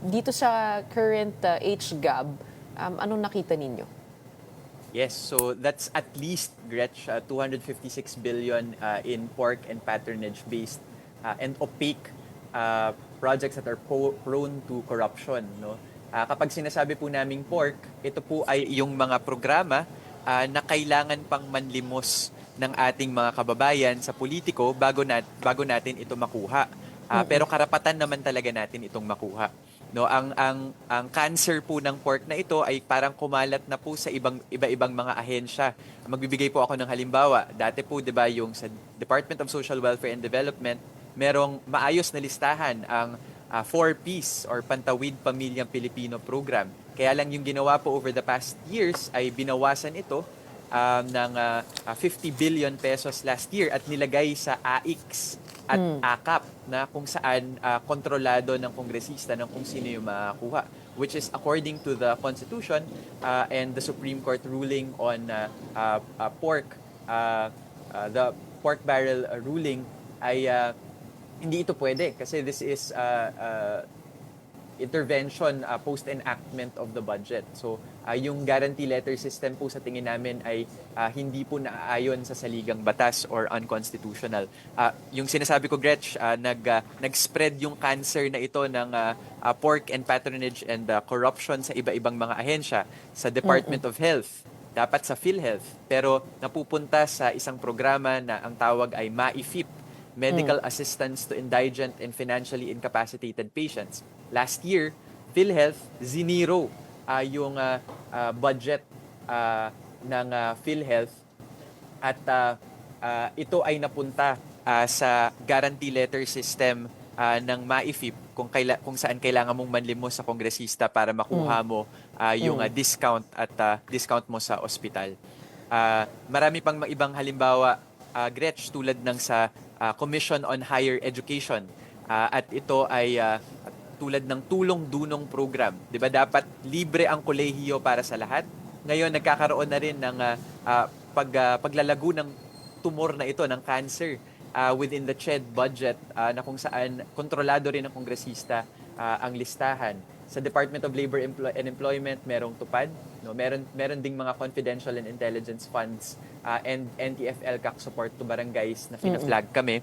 [SPEAKER 1] Dito sa current HGAB, anong nakita ninyo?
[SPEAKER 11] Yes, so that's at least, Gretch, 256 billion in pork and patronage-based and opaque projects that are prone to corruption. No? Kapag sinasabi po naming pork, ito po ay yung mga programa na kailangan pang manlimos ng ating mga kababayan sa politiko bago natin ito makuha. Pero karapatan naman talaga natin itong makuha. No, ang cancer po ng pork na ito ay parang kumalat na po sa iba-ibang mga ahensya. Magbibigay po ako ng halimbawa. Dati po, 'di ba, yung sa Department of Social Welfare and Development, merong maayos na listahan ang 4Ps or Pantawid Pamilyang Pilipino program. Kaya lang yung ginawa po over the past years ay binawasan ito ng 50 billion pesos last year at nilagay sa AIX at AKAP na kung saan kontrolado ng kongresista ng kung sino yung makakuha, which is according to the Constitution and the Supreme Court ruling on pork, the pork barrel ruling ay hindi ito pwede kasi this is intervention post-enactment of the budget. So, yung guarantee letter system po sa tingin namin ay hindi po naaayon sa saligang batas or unconstitutional. Yung sinasabi ko, Gretch, nag-spread yung cancer na ito ng pork and patronage and corruption sa iba-ibang mga ahensya, sa Department of Health, dapat sa PhilHealth, pero napupunta sa isang programa na ang tawag ay MAIFIP, Medical Assistance to Indigent and Financially Incapacitated Patients. Last year, PhilHealth, zinero yung budget ng PhilHealth at ito ay napunta sa guarantee letter system ng MAIFIP kung saan kailangan mong manlimos sa kongresista para makuha mo yung discount at discount mo sa ospital. Marami pang ibang halimbawa, Gretch, tulad ng sa Commission on Higher Education. At ito ay tulad ng tulong-dunong program. 'Di ba dapat libre ang kolehiyo para sa lahat? Ngayon nagkakaroon na rin ng paglalago ng tumor na ito, ng cancer, within the CHED budget na kung saan kontrolado rin ng kongresista ang listahan. Sa Department of Labor and Employment, merong tupad. No? Meron ding mga confidential and intelligence funds and NTFL-CAC support to barangays na fina-flag kami.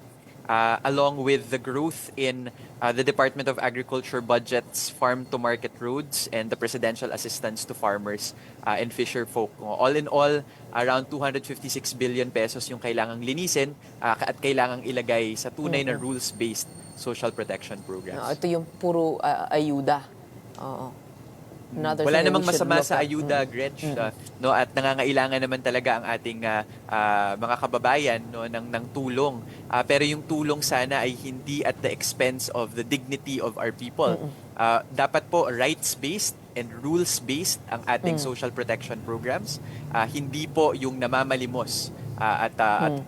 [SPEAKER 11] Along with the growth in the Department of Agriculture budget's farm-to-market roads and the presidential assistance to farmers and fisher folk. All in all, around 256 billion pesos yung kailangang linisin at kailangang ilagay sa tunay na rules-based social protection programs.
[SPEAKER 1] Ito yung puro ayuda. Oo.
[SPEAKER 11] Wala namang masama sa ayuda, Gretch, no, at nangangailangan naman talaga ang ating mga kababayan, no, ng tulong. Pero yung tulong sana ay hindi at the expense of the dignity of our people. Dapat po rights-based and rules-based ang ating social protection programs. Hindi po yung namamalimos at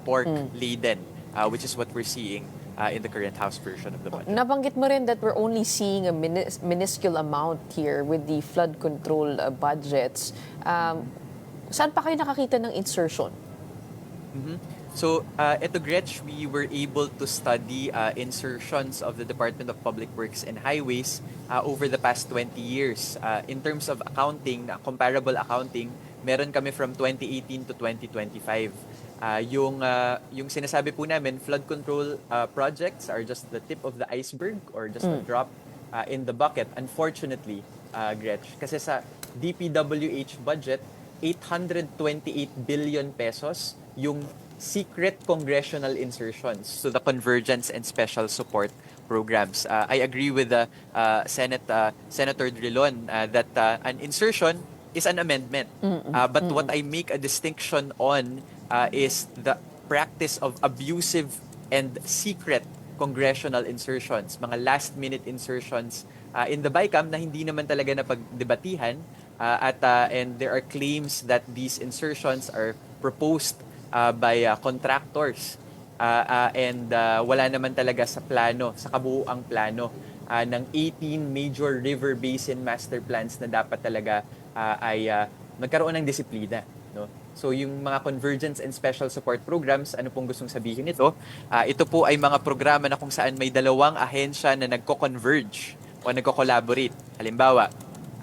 [SPEAKER 11] pork-laden, which is what we're seeing in the current House version of the budget.
[SPEAKER 1] Nabanggit mo rin that we're only seeing a minuscule amount here with the flood control budgets. Saan pa kayo nakakita ng insertion?
[SPEAKER 11] So, ito Gretch, we were able to study insertions of the Department of Public Works and Highways over the past 20 years. In terms of accounting, comparable accounting, meron kami from 2018 to 2025. Yung sinasabi po namin, flood control projects are just the tip of the iceberg or just a drop in the bucket. Unfortunately, Gretch, kasi sa DPWH budget, 828 billion pesos yung secret congressional insertions to the convergence and special support programs. I agree with Senator Drilon that an insertion is an amendment. But what I make a distinction on is the practice of abusive and secret congressional insertions, mga last-minute insertions in the BICAM na hindi naman talaga napagdebatihan and there are claims that these insertions are proposed by contractors and wala naman talaga sa plano, sa kabuuang plano ng 18 major river basin master plans na dapat talaga ay magkaroon ng disiplina, no? So yung mga convergence and special support programs, ano pong gustong sabihin nito? Ito po ay mga programa na kung saan may dalawang ahensya na nagko-converge o nagko-collaborate. Halimbawa,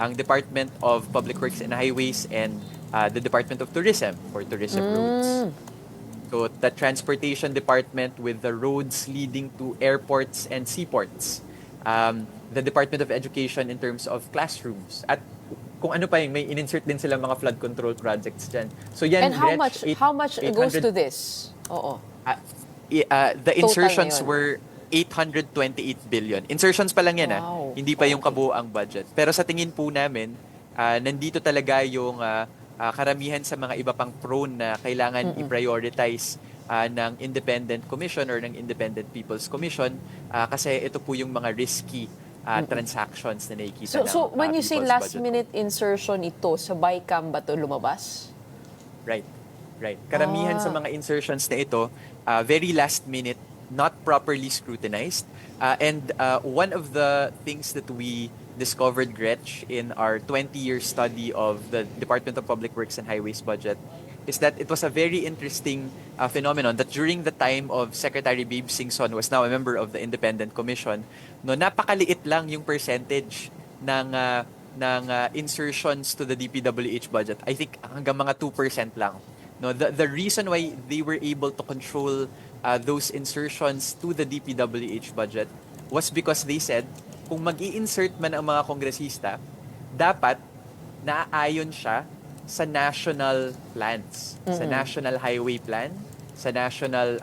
[SPEAKER 11] ang Department of Public Works and Highways and the Department of Tourism for tourism routes. So the Transportation Department with the roads leading to airports and seaports. The Department of Education in terms of classrooms. At kung ano pa yung may in-insert din sila mga flood control projects dyan. So yan,
[SPEAKER 1] And how much goes to this? Oo.
[SPEAKER 11] The insertions were 828 billion. Insertions pa lang yan.
[SPEAKER 1] Wow.
[SPEAKER 11] Hindi pa yung kabuuang budget. Pero sa tingin po namin, nandito talaga yung karamihan sa mga iba pang prone na kailangan i-prioritize ng Independent Commission or ng Independent People's Commission kasi ito po yung mga risky transactions na nakikita
[SPEAKER 1] So when you say
[SPEAKER 11] People's Budget
[SPEAKER 1] last-minute insertion ito, sa BICAM ba ito lumabas?
[SPEAKER 11] Right. Karamihan sa mga insertions na ito, very last minute, not properly scrutinized. And one of the things that we discovered, Gretch, in our 20-year study of the Department of Public Works and Highways budget is that it was a very interesting phenomenon that during the time of Secretary Babe Singson was now a member of the Independent Commission, no, napakaliit lang yung percentage ng insertions to the DPWH budget. I think hanggang mga 2% lang. No, the reason why they were able to control those insertions to the DPWH budget was because they said kung mag-i-insert man ang mga kongresista, dapat naaayon siya sa national plans, sa National Highway Plan, sa National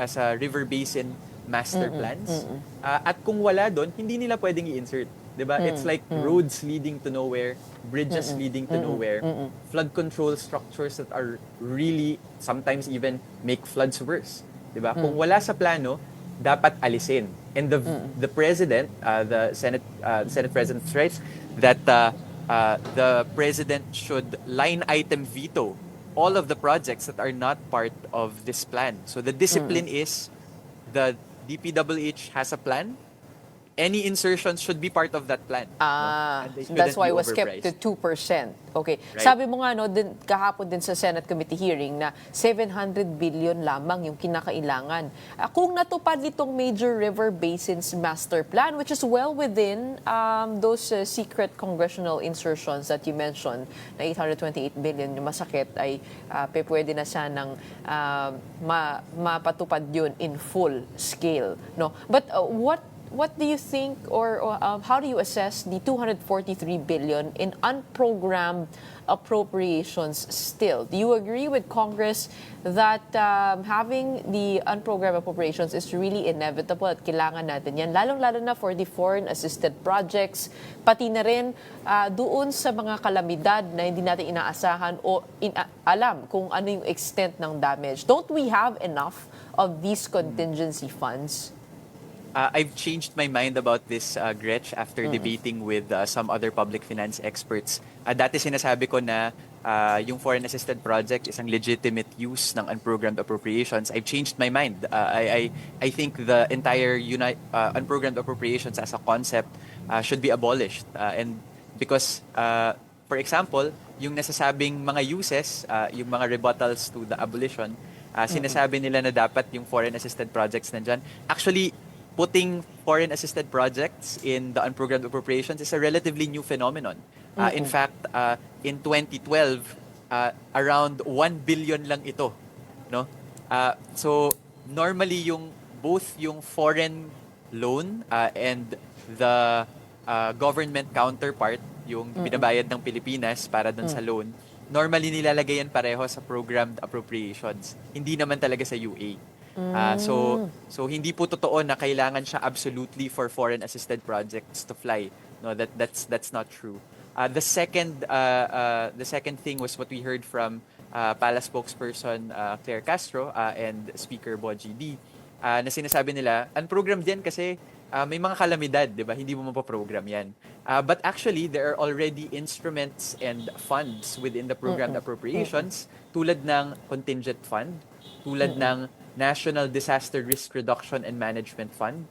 [SPEAKER 11] sa River Basin Master Plans. At kung wala doon, hindi nila pwedeng i-insert. Diba? It's like roads leading to nowhere, bridges leading to nowhere, flood control structures that are really sometimes even make floods worse. Diba? Kung wala sa plano, dapat alisin. And the president, the Senate President writes that the president should line item veto all of the projects that are not part of this plan. So the discipline is the DPWH has a plan. Any insertions should be part of that plan.
[SPEAKER 1] That's why it was kept to 2%. Okay.
[SPEAKER 11] Right.
[SPEAKER 1] Sabi mo nga, no, kahapon din sa Senate Committee hearing na 700 billion lamang yung kinakailangan. Kung natupad itong Major River Basins Master Plan, which is well within those secret congressional insertions that you mentioned, na 828 billion, yung masakit ay pwede na siya ng mapatupad yun in full scale. No? But what do you think or how do you assess the 243 billion in unprogrammed appropriations still? Do you agree with Congress that having the unprogrammed appropriations is really inevitable at kailangan natin yan, lalong-lalo na for the foreign assisted projects, pati na rin doon sa mga kalamidad na hindi natin inaasahan o alam kung ano yung extent ng damage? Don't we have enough of these contingency funds?
[SPEAKER 11] I've changed my mind about this, Gretch, after debating with some other public finance experts. Dati sinasabi ko na yung foreign assisted project is ang legitimate use ng unprogrammed appropriations. I've changed my mind. I think the entire unprogrammed appropriations as a concept should be abolished. And because, for example, yung nasasabing mga uses, yung mga rebuttals to the abolition, sinasabi nila na dapat yung foreign assisted projects nandyan. Actually, putting foreign assisted projects in the unprogrammed appropriations is a relatively new phenomenon. In fact, in 2012, around 1 billion lang ito, no? So normally both yung foreign loan and the government counterpart, yung binabayad ng Pilipinas para dun sa loan, normally nilalagay yan pareho sa programmed appropriations. Hindi naman talaga sa UA. So hindi po totoo na kailangan siya absolutely for foreign assisted projects to fly. No, that's not true. The second thing was what we heard from Pala spokesperson Claire Castro and Speaker Boji D, na sinasabi nila, unprogrammed yan kasi may mga kalamidad, di ba? Hindi mo mapaprogram yan. But actually, there are already instruments and funds within the programmed appropriations, tulad ng contingent fund, tulad ng National Disaster Risk Reduction and Management Fund,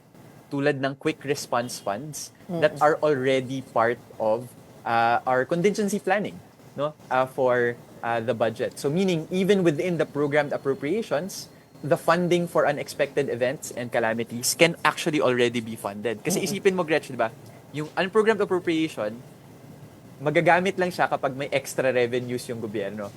[SPEAKER 11] tulad ng quick response funds that are already part of our contingency planning, no, for the budget. So meaning, even within the programmed appropriations, the funding for unexpected events and calamities can actually already be funded. Kasi isipin mo, Gretchen, di ba? Yung unprogrammed appropriation, magagamit lang siya kapag may extra revenues yung gobyerno.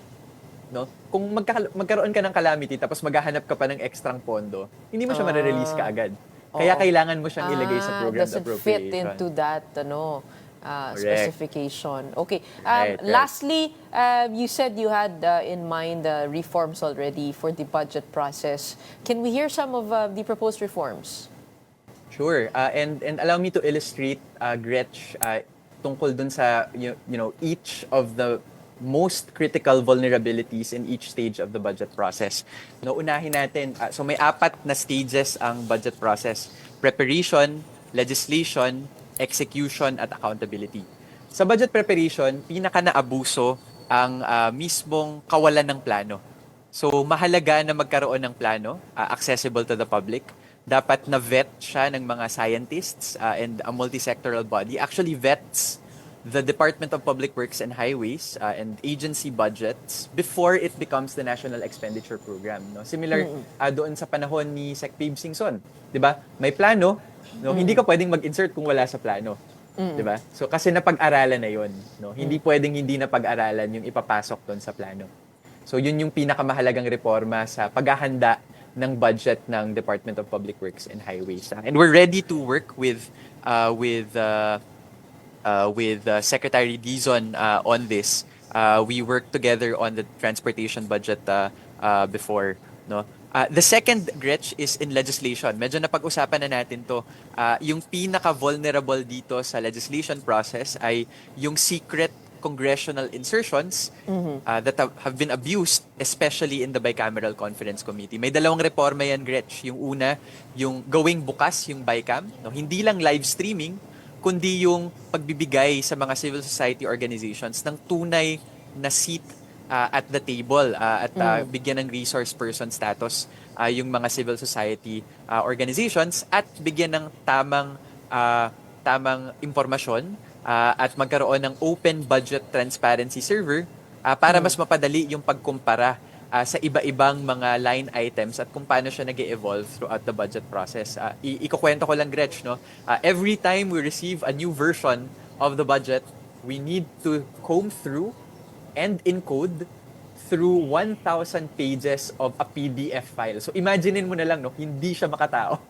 [SPEAKER 11] No? Kung magkaroon ka ng calamity tapos maghahanap ka pa ng extrang pondo, hindi mo siya ma-release kaagad. Kaya kailangan mo siyang ilagay sa programmed appropriation.
[SPEAKER 1] Doesn't fit into that, specification. Okay.
[SPEAKER 11] Right.
[SPEAKER 1] Lastly, you said you had in mind reforms already for the budget process. Can we hear some of the proposed reforms?
[SPEAKER 11] Sure. And allow me to illustrate, Gretch, tungkol dun sa each of the most critical vulnerabilities in each stage of the budget process. No, unahin natin. So may 4 na stages ang budget process: preparation, legislation, execution, at accountability. Sa budget preparation, pinaka-naabuso ang mismong kawalan ng plano. So mahalaga na magkaroon ng plano, accessible to the public. Dapat na-vet siya ng mga scientists and a multi-sectoral body. Actually vets the Department of Public Works and Highways and agency budgets before it becomes the National Expenditure Program. No? Similar doon sa panahon ni Sec. Pib Singson. Diba? May plano, no? Hindi ka pwedeng mag-insert kung wala sa plano. Diba? So kasi napag-aralan na yun. No? Hindi pwedeng hindi napag-aralan yung ipapasok doon sa plano. So yun yung pinakamahalagang reforma sa paghahanda ng budget ng Department of Public Works and Highways. And we're ready to work with Secretary Dizon on this. We worked together on the transportation budget before. No? The second, Gretch, is in legislation. Medyo napag-usapan na natin to. Yung pinaka-vulnerable dito sa legislation process ay yung secret congressional insertions that have been abused, especially in the Bicameral Conference Committee. May 2 reforma yan, Gretch. Yung una, yung gawing bukas yung BICAM. No? Hindi lang live streaming, kundi yung pagbibigay sa mga civil society organizations ng tunay na seat at the table at bigyan ng resource person status yung mga civil society organizations at bigyan ng tamang impormasyon at magkaroon ng open budget transparency server para mas mapadali yung pagkumpara sa iba-ibang mga line items at kung paano siya nag-evolve throughout the budget process. Ikukwento ko lang, Gretch, no? Every time we receive a new version of the budget, we need to comb through and encode through 1,000 pages of a PDF file. So imaginein mo na lang, no? Hindi siya makatao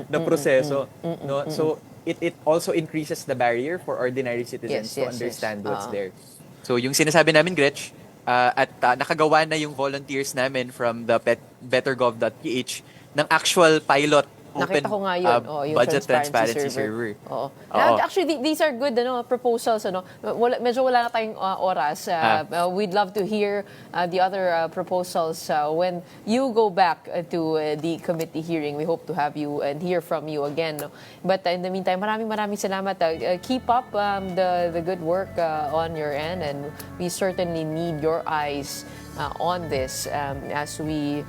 [SPEAKER 11] na proseso. No? So it also increases the barrier for ordinary citizens to understand what's there. So yung sinasabi namin, Gretch, at nakagawa na yung volunteers namin from the bettergov.ph ng actual pilot open
[SPEAKER 1] Nakita ko nga yun, yung
[SPEAKER 11] budget transparency server.
[SPEAKER 1] Oo. Actually, these are good proposals. Medyo wala na tayong oras. We'd love to hear the other proposals when you go back to the committee hearing. We hope to have you and hear from you again. But in the meantime, maraming salamat. Keep up the good work on your end, and we certainly need your eyes on this as we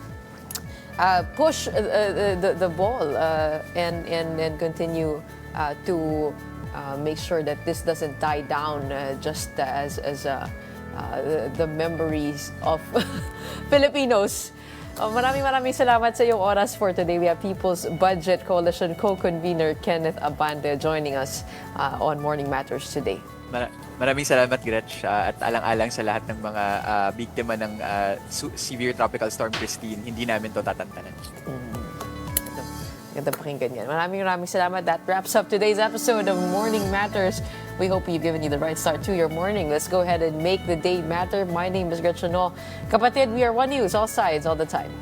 [SPEAKER 1] push the ball and continue to make sure that this doesn't die down just as the memories of Filipinos. Maraming salamat sa iyong oras for today. We have People's Budget Coalition co-convener Kenneth Abande joining us on Morning Matters today.
[SPEAKER 11] Maraming salamat, Gretch, at alang-alang sa lahat ng mga biktima ng severe tropical storm Christine. Hindi namin to tatantanan.
[SPEAKER 1] Ganda pakinggan yan. Maraming salamat. That wraps up today's episode of Morning Matters. We hope we've given you the right start to your morning. Let's go ahead and make the day matter. My name is Gretchen Ho. Kapatid, we are One News, all sides, all the time.